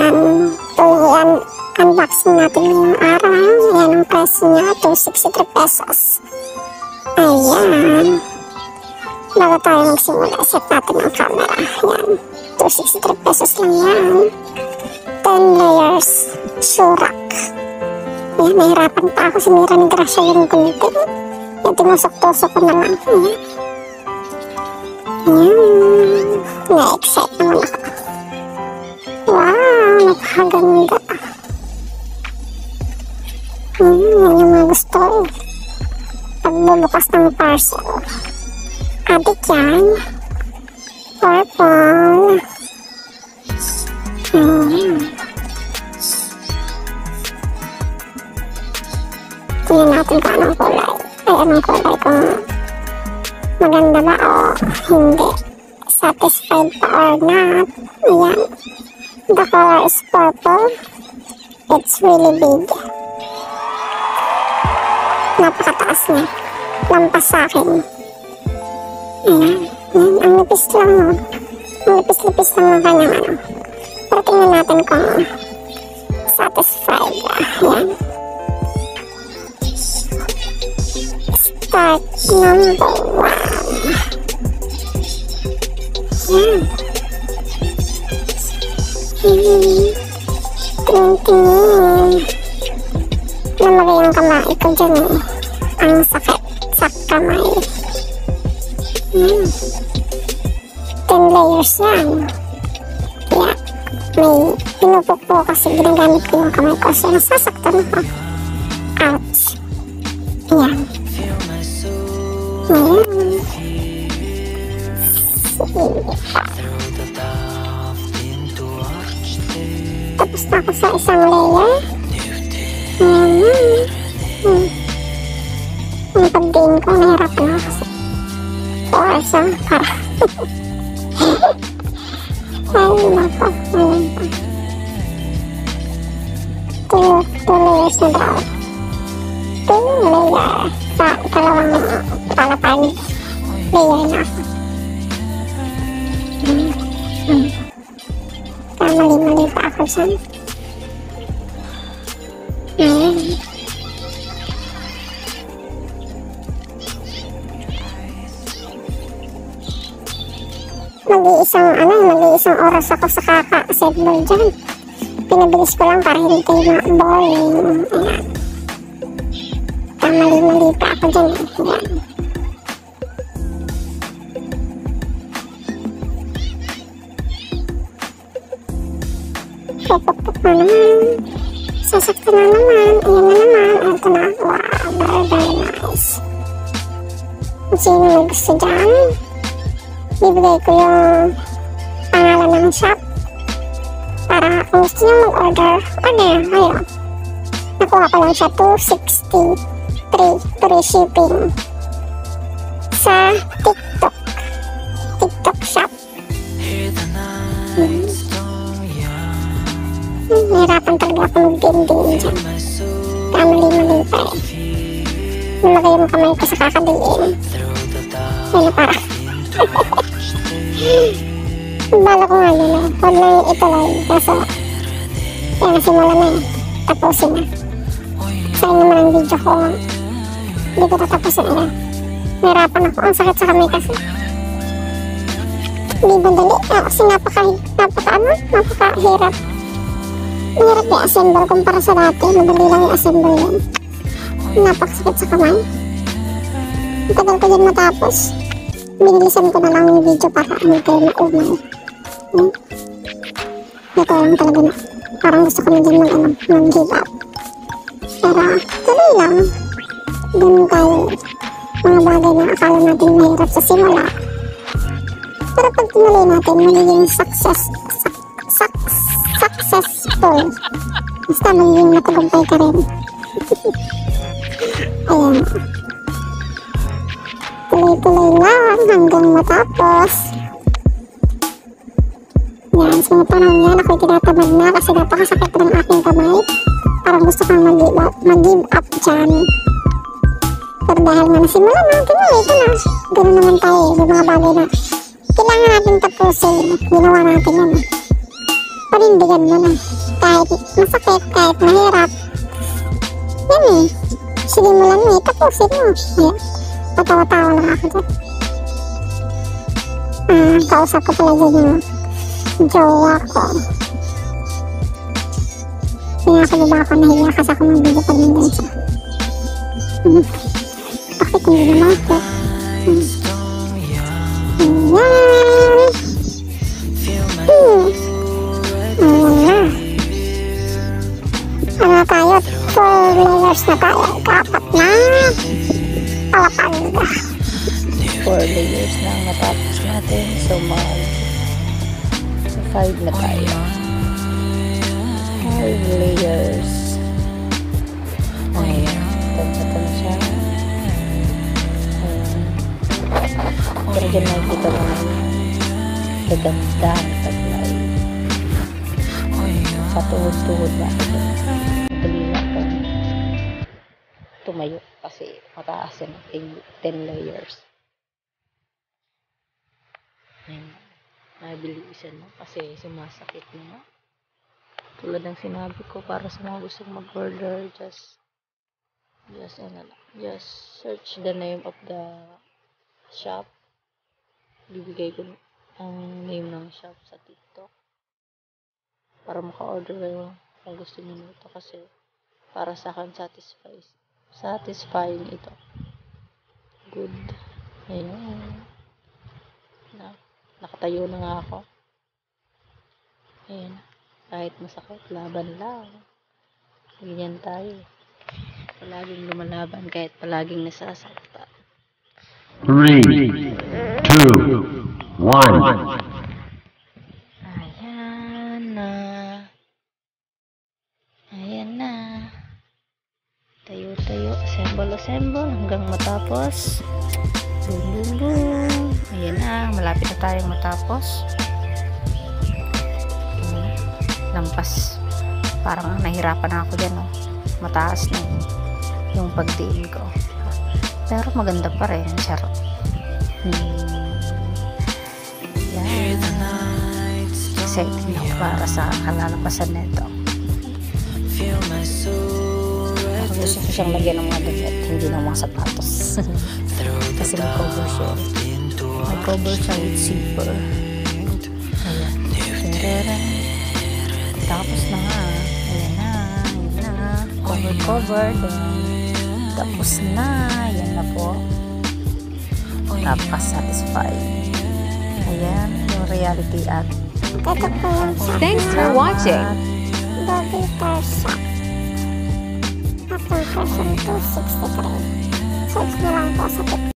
Ayan, unboxing natin ngayong araw. Ayan ang presyo niya, 263 pesos. Ayan. Bago tayo magsimula, set natin ang camera. Ayan, 263 pesos lang yan. 10 layers surak. Ayan, nahirapan pa ako. Sinira ni Gracia yung gunting. Ayan, tinusok-tusok ko na lang. Ayan. Ayan. Na-excite naman ako. Wow, napakaganda. Yan yung mga gusto eh. Pagbubukas ng parcel. Adik yan. Purple. Ayan. Tingnan natin kung anong kulay. Ay, anong kulay kung maganda ba o hindi. Satisfied pa or not. Ayan. The color is purple. It's really big. Napakataas niya. Lampas sa akin. Ayan. Ayan. Ang nipis lang mo. Ang nipis-nipis lang ng kanyang ano. Pero tingnan natin kung satisfied. Ayan. Start number 1. Ayan. Tingin. Namagay ang kamay ko dyan eh. Ang sakit sa kamay. 10 layers yan. Kaya may pinupupo kasi ginagamit ko yung kamay ko. So nasasaktan ako. Ouch. Ayan. Ayan. Tapos na ako sa isang layer. Ang pagdiin ko, nahirap na kasi. Force, para. Ay, nako. Ayan pa. 2 layers na daw. 2 layer. Sa ikalawang palapag. Layer na ako. Mali-mali pa ako dyan. Ayan. Mag-iisang oras ako sa kaka-assemble dyan. Pinabilis ko lang para hindi tayo boring. Ayan. Mali-mali pa ako dyan. Ayan. Pupuk-puk na naman. Sasaktan na naman. Ayan na naman. Ito na. Wow, very, very nice. Kung sino may gusto dyan, bibigay ko yung pangalan ng shop para kung gusto nyo mag-order, order. Ayun. Nakuha ko lang siya 263 free shipping sa TikTok. TikTok shop. Nahirapan talaga ako mag-din-din dyan. Mali-mali pa eh. Nalagay yung kamay ko sa kakadiin. Ayun na para. Bala ko nga yun eh. Huwag na yung ituloy. Kaso, kaya nasimula na eh. Tapusin na. Sayang naman ang video ko. Hindi ko tatapusin eh. Nahirapan ako. Ang sakit sa kamay kasi. Hindi madali. Kasi napakahirap. Hirap i-assemble kumpara sa dati. Madali lang i-assemble yan. Napakasakit sa kamay. Ang tagal ko yan matapos. Binilisan ko na lang yung video para hindi kayo maumay. Ito lang talaga na. Parang gusto ko na din mag-give up. Pero tuloy lang. Ganun tayo. Mga bagay na akala natin mahirap sa simula. Pero pag tinuloy natin, magiging successful. Basta magiging matagumpay ka rin. Ayan. Tuloy-tuloy lang hanggang matapos. Yan, sa mga panahon yan, ako'y tinatamad na kasi napakasakit ng aking kamay. Parang gusto kang mag-give up dyan. Pero dahil nga nasimula natin, ito na. Ganun naman tayo, yung mga bagay na kailangan natin tapusin. Ginawa natin yan. Parindi panindigan mo na. Kahit masakit, kahit mahirap. Yan eh. Sinimulan mo eh. Tapusin mo. Yeah. Patawa-tawa lang ako dyan. Kausap ko pala dyan yung jowa ko. Hindi nga ako diba ako nahiya kasi ako magbili pag nandun siya. Bakit hindi naman ako? Ayan na. Ano tayo? 4 layers na tayo. Kapat na. Palapag. 4 layers na ang natapos natin. So, 5 na tayo. 5 layers. Ayan. Tansa siya. Ayan. Pero dyan nakikita mo na yung gagandang taglay. Sa tuhod-tuhod na. Dali lang po. Tumayo kasi mataas yung 10 layers. Ayan. Nabilisan mo kasi sumasakit na nga. Tulad ng sinabi ko, para sa mga gustong mag-order, just search the name of the shop. Bibigay ko ang name ng shop sa TikTok para maka-order kayo kung gusto niyo nito, kasi para sa akin satisfying ito. Good. Ayan. Nakatayo na nga ako. Ayan. Kahit masakit, laban lang. Ganyan tayo. Palaging lumalaban kahit palaging nasasaktan. 3, 2, 1. Ayan na. Ayan na. Tayo-tayo. Assemble hanggang matapos. Boom. Ayan na. Malapit na tayong matapos. Lampas. Parang nahirapan na ako dyan, no? Mataas na yung pagdiin ko. Pero maganda pa rin. Charot. Yan. Excited na para sa kalalabasan nito. Gusto ko siyang lagyan ng mga damit, hindi ng mga sapatos. Kasi may cover siya. May cover siya with zipper. Ayan. Tapos na nga. Ayan na. Cover. Tapos na. Ayan na po. Napaka-satisfied. Ayan. Yung reality at Ito po yung shop. Thanks for watching. Double Tar Shop. Ating version 263. Search mo lang po sa TikTok.